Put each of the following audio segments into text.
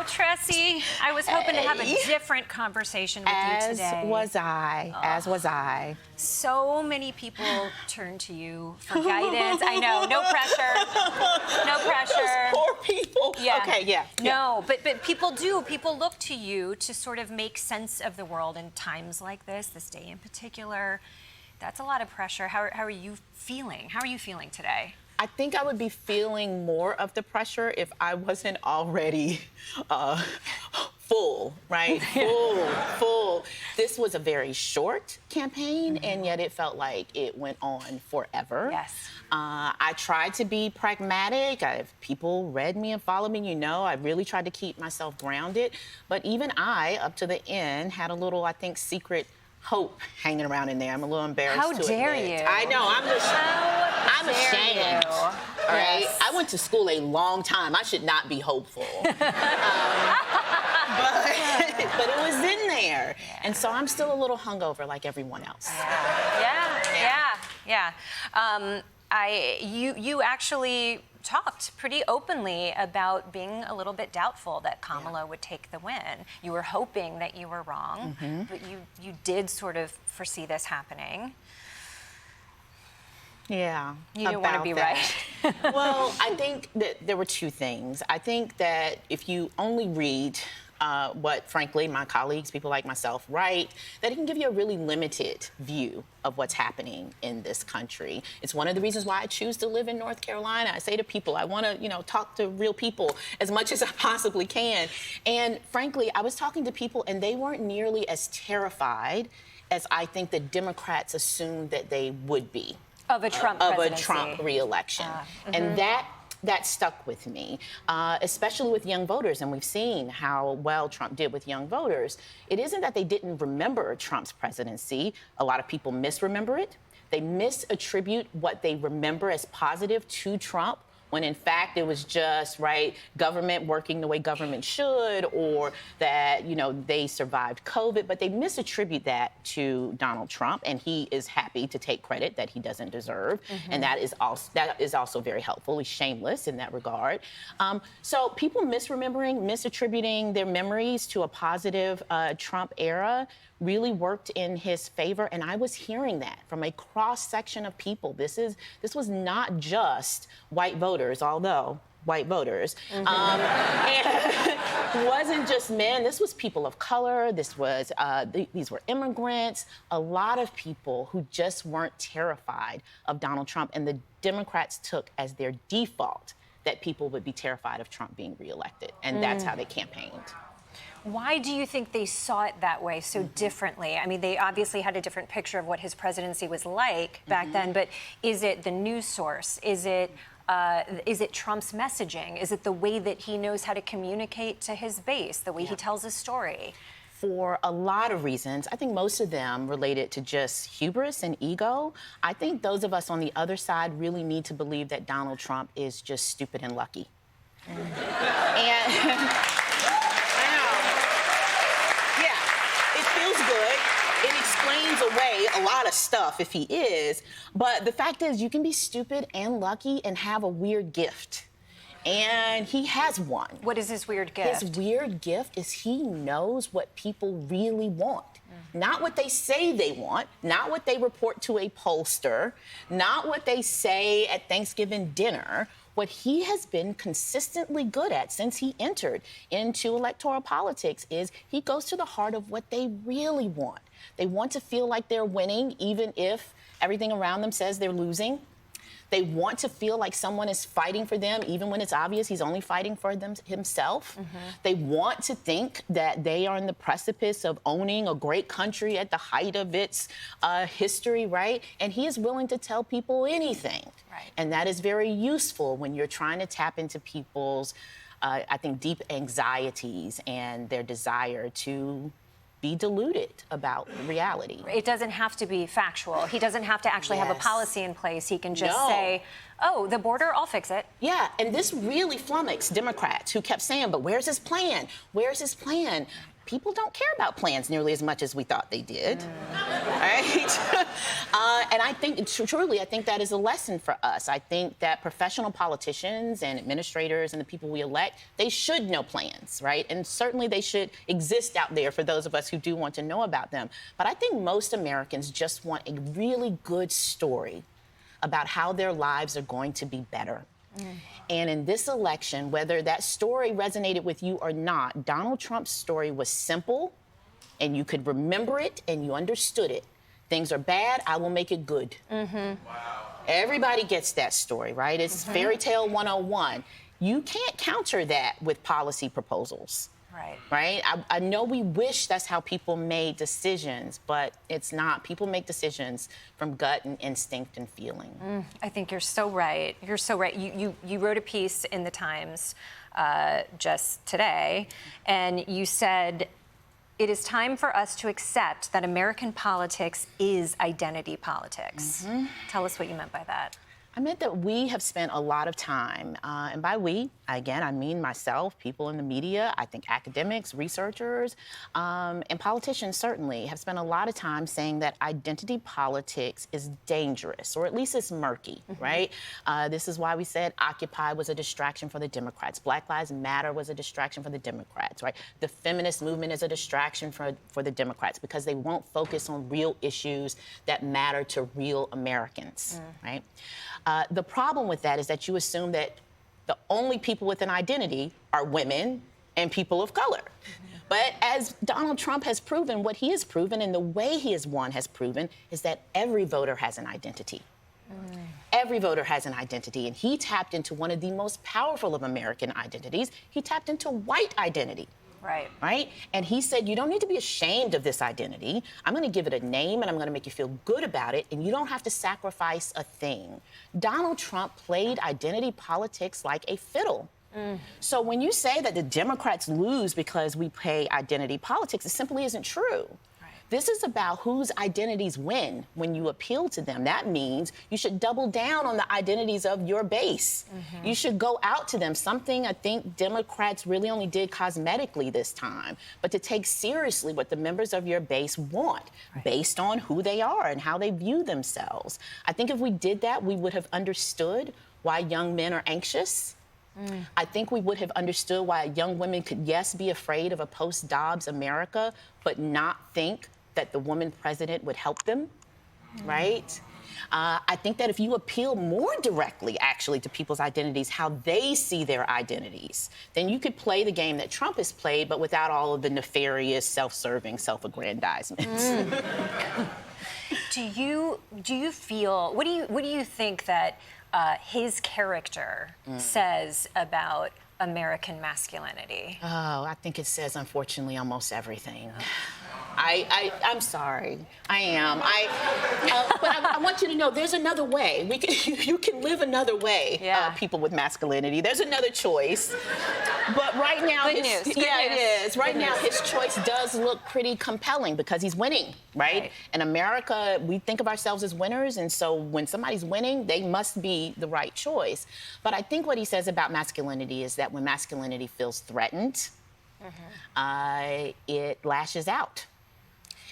Oh, Tressie, I was hoping to have a different conversation with you today. As was I. So many people turn to you for guidance. I know, no pressure. No pressure. Those poor people. Yeah. Okay, yeah. No, but people do. People look to you to sort of make sense of the world in times like this day in particular. That's a lot of pressure. How are you feeling? How are you feeling today? I think I would be feeling more of the pressure if I wasn't already full, right? Full. This was a very short campaign, and yet it felt like it went on forever. Yes. I tried to be pragmatic. If people read me and followed me, you know, I really tried to keep myself grounded. But even I, up to the end, had a little, I think, secret hope hanging around in there. I'm a little embarrassed to admit. How dare you? I know, I'm ashamed. All right? Yes. I went to school a long time. I should not be hopeful. But it was in there. Yeah. And so I'm still a little hungover like everyone else. Yeah. You actually talked pretty openly about being a little bit doubtful that Kamala would take the win. You were hoping that you were wrong, but you did sort of foresee this happening. Yeah. You didn't want to be right. Well, I think that there were two things. I think that if you only read what, frankly, my colleagues, people like myself, write, that it can give you a really limited view of what's happening in this country. It's one of the reasons why I choose to live in North Carolina. I say to people, I want to, talk to real people as much as I possibly can. And frankly, I was talking to people, and they weren't nearly as terrified as I think the Democrats assumed that they would be. Of a Trump presidency. Of a Trump re-election. And that stuck with me, especially with young voters. And we've seen how well Trump did with young voters. It isn't that they didn't remember Trump's presidency. A lot of people misremember it. They misattribute what they remember as positive to Trump, when in fact it was just, government working the way government should, or that, they survived COVID. But they misattribute that to Donald Trump, and he is happy to take credit that he doesn't deserve. And that is also very helpful. He's shameless in that regard. So people misattributing their memories to a positive Trump era really worked in his favor, and I was hearing that from a cross-section of people. This was not just white voters, although white voters. And it wasn't just men. This was people of color. These were immigrants. A lot of people who just weren't terrified of Donald Trump, and the Democrats took as their default that people would be terrified of Trump being reelected, and that's how they campaigned. Why do you think they saw it that way so differently? I mean, they obviously had a different picture of what his presidency was like back then, but is it the news source? Is it Trump's messaging? Is it the way that he knows how to communicate to his base, the way he tells his story? For a lot of reasons. I think most of them related to just hubris and ego. I think those of us on the other side really need to believe that Donald Trump is just stupid and lucky. And it explains away a lot of stuff if he is, but the fact is you can be stupid and lucky and have a weird gift. And he has one. What is his weird gift? His weird gift is he knows what people really want. Not what they say they want, not what they report to a pollster, not what they say at Thanksgiving dinner. What he has been consistently good at since he entered into electoral politics is he goes to the heart of what they really want. They want to feel like they're winning, even if everything around them says they're losing. They want to feel like someone is fighting for them, even when it's obvious he's only fighting for himself. They want to think that they are in the precipice of owning a great country at the height of its history, right? And he is willing to tell people anything. Right. And that is very useful when you're trying to tap into people's, I think, deep anxieties and their desire to be deluded about reality. It doesn't have to be factual. He doesn't have to actually have a policy in place. He can just say, oh, the border, I'll fix it. Yeah, and this really flummoxed Democrats who kept saying, but where's his plan? Where's his plan? people don't care about plans nearly as much as we thought they did, right? And I think, truly, I think that is a lesson for us. I think that professional politicians and administrators and the people we elect, they should know plans, right? And certainly they should exist out there for those of us who do want to know about them. But I think most Americans just want a really good story about how their lives are going to be better. And in this election, whether that story resonated with you or not, Donald Trump's story was simple, and you could remember it, and you understood it. Things are bad, I will make it good. Wow. Everybody gets that story, right? It's fairy tale 101. You can't counter that with policy proposals. Right? I know we wish that's how people made decisions, but it's not. People make decisions from gut and instinct and feeling. I think you're so right. You're so right. You wrote a piece in the Times just today, and you said, it is time for us to accept that American politics is identity politics. Tell us what you meant by that. I meant that we have spent a lot of time, and by we, again, I mean myself, people in the media, I think academics, researchers, and politicians certainly have spent a lot of time saying that identity politics is dangerous, or at least it's murky, right? This is why we said Occupy was a distraction for the Democrats. Black Lives Matter was a distraction for the Democrats, right? The feminist movement is a distraction for the Democrats because they won't focus on real issues that matter to real Americans, right? The problem with that is that you assume that the only people with an identity are women and people of color. But as Donald Trump has proven, what he has proven and the way he has won has proven is that every voter has an identity. Every voter has an identity, and he tapped into one of the most powerful of American identities. He tapped into white identity. Right? And he said, you don't need to be ashamed of this identity. I'm going to give it a name, and I'm going to make you feel good about it, and you don't have to sacrifice a thing. Donald Trump played identity politics like a fiddle. So when you say that the Democrats lose because we play identity politics, it simply isn't true. This is about whose identities win when you appeal to them. That means you should double down on the identities of your base. You should go out to them, something I think Democrats really only did cosmetically this time, but to take seriously what the members of your base want based on who they are and how they view themselves. I think if we did that, we would have understood why young men are anxious. I think we would have understood why young women could, yes, be afraid of a post-Dobbs America, but not think that the woman president would help them, right? I think that if you appeal more directly, actually, to people's identities, how they see their identities, then you could play the game that Trump has played, but without all of the nefarious, self-serving, self-aggrandizements. Do you feel, what do you think that his character says about American masculinity? Oh, I think it says, unfortunately, almost everything. I'm sorry. I am. But I want you to know there's another way. You can live another way, people with masculinity. There's another choice. But right now, Good news. it is. Right now, his choice does look pretty compelling because he's winning, right? In America, we think of ourselves as winners, and so when somebody's winning, they must be the right choice. But I think what he says about masculinity is that when masculinity feels threatened, it lashes out.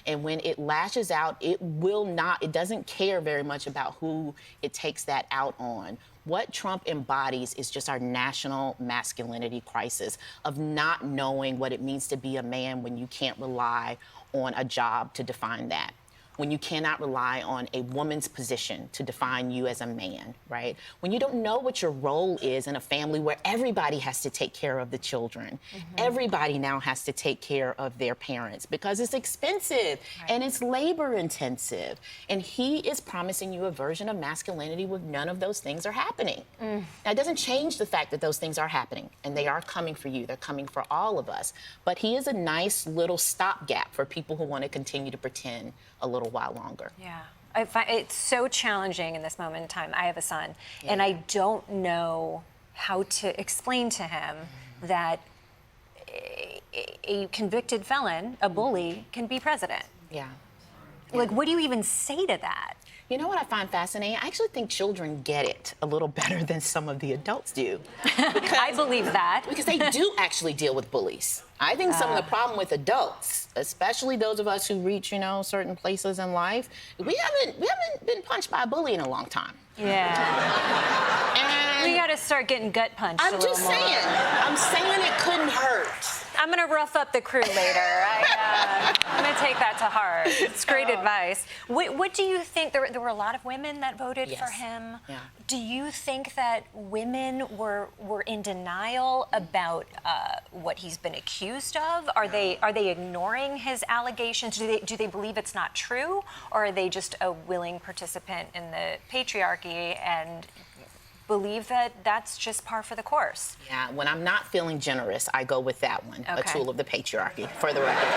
And when it lashes out, it doesn't care very much about who it takes that out on. What Trump embodies is just our national masculinity crisis of not knowing what it means to be a man when you can't rely on a job to define that, when you cannot rely on a woman's position to define you as a man, right? When you don't know what your role is in a family where everybody has to take care of the children. Everybody now has to take care of their parents because it's expensive and it's labor intensive. And he is promising you a version of masculinity where none of those things are happening. Now, it doesn't change the fact that those things are happening and they are coming for you. They're coming for all of us. But he is a nice little stopgap for people who want to continue to pretend a little while longer. Yeah. I find it's so challenging in this moment in time. I have a son, and I don't know how to explain to him that a convicted felon, a bully, can be president. Yeah. Like, what do you even say to that? You know what I find fascinating? I actually think children get it a little better than some of the adults do. I believe that. Because they do actually deal with bullies. I think some of the problem with adults, especially those of us who reach, certain places in life, we haven't been punched by a bully in a long time. Yeah. And We got to start getting gut punched a I'm little just more. saying. I'm saying it couldn't hurt. I'm going to rough up the crew later. I'm going to take that to heart. It's great advice. What do you think? There were a lot of women that voted for him. Yeah. Do you think that women were in denial about what he's been accused of? Are they ignoring his allegations? Do they believe it's not true, or are they just a willing participant in the patriarchy and believe that that's just par for the course? Yeah, when I'm not feeling generous, I go with that one, a Okay. tool of the patriarchy, for the record.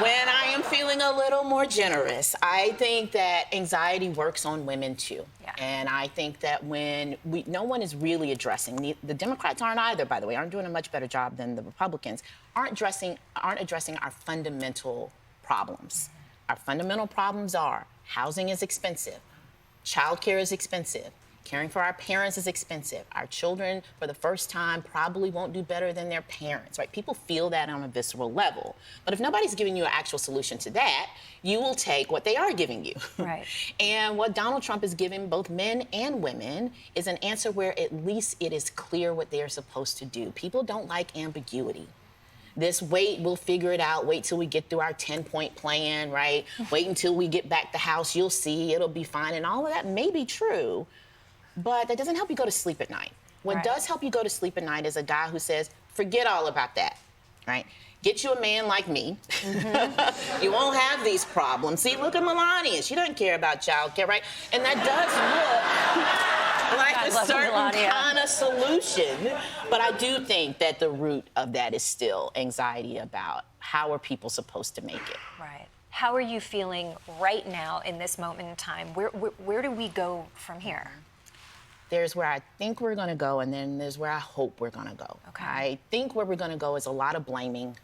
When I am feeling a little more generous, I think that anxiety works on women too. Yeah. And I think that when no one is really addressing, the Democrats aren't either, by the way, aren't doing a much better job than the Republicans, aren't addressing our fundamental problems. Our fundamental problems are housing is expensive, childcare is expensive, caring for our parents is expensive. Our children, for the first time, probably won't do better than their parents, right? People feel that on a visceral level. But if nobody's giving you an actual solution to that, you will take what they are giving you. Right. And what Donald Trump is giving both men and women is an answer where at least it is clear what they are supposed to do. People don't like ambiguity. This wait, we'll figure it out. Wait till we get through our 10-point plan, right? Wait until we get back to the house. You'll see, it'll be fine. And all of that may be true, but that doesn't help you go to sleep at night. What Right. does help you go to sleep at night is a guy who says, forget all about that, right? Get you a man like me. You won't have these problems. See, look at Melania. She doesn't care about childcare, right? And that does look like God a love certain Melania. kind of solution. But I do think that the root of that is still anxiety about how are people supposed to make it. Right. How are you feeling right now in this moment in time? Where do we go from here? There's where I think we're going to go, and then there's where I hope we're going to go. Okay. I think where we're going to go is a lot of blaming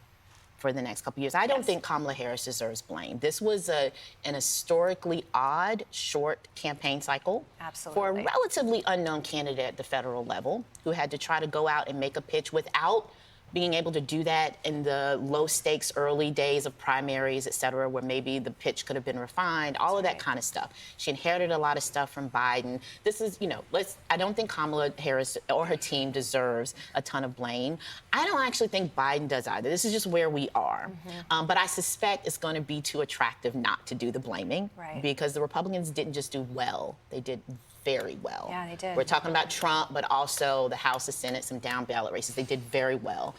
for the next couple of years. I don't Yes. think Kamala Harris deserves blame. This was an historically odd, short campaign cycle for a Absolutely. relatively unknown candidate at the federal level who had to try to go out and make a pitch without being able to do that in the low stakes early days of primaries, et cetera, where maybe the pitch could have been refined, all of that kind of stuff. She inherited a lot of stuff from Biden. This is, I don't think Kamala Harris or her team deserves a ton of blame. I don't actually think Biden does either. This is just where we are. But I suspect it's going to be too attractive not to do the blaming. Right. Because the Republicans didn't just do well, they did very well. Yeah, they did. We're talking about Trump, but also the House, the Senate, some down ballot races. They did very well.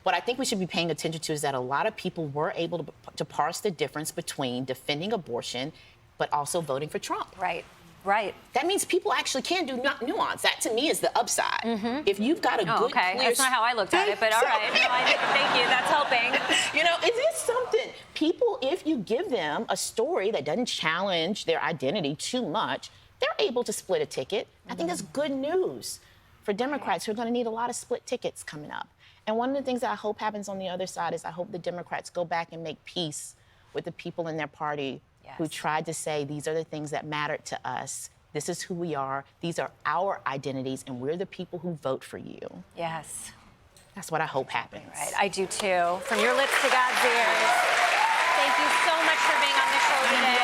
What I think we should be paying attention to is that a lot of people were able to parse the difference between defending abortion, but also voting for Trump. Right. Right. That means people actually can do nuance. That to me is the upside. If you've got a Oh, good, okay. clear... That's not how I looked at it, but all right. No, thank you. That's helping. Is this something? People, if you give them a story that doesn't challenge their identity too much, they're able to split a ticket. I think that's good news for Democrats who are going to need a lot of split tickets coming up. And one of the things that I hope happens on the other side is I hope the Democrats go back and make peace with the people in their party who tried to say these are the things that matter to us. This is who we are. These are our identities, and we're the people who vote for you. Yes. That's what I hope happens. Right. I do too. From your lips to God's ears. Thank you so much for being on the show today.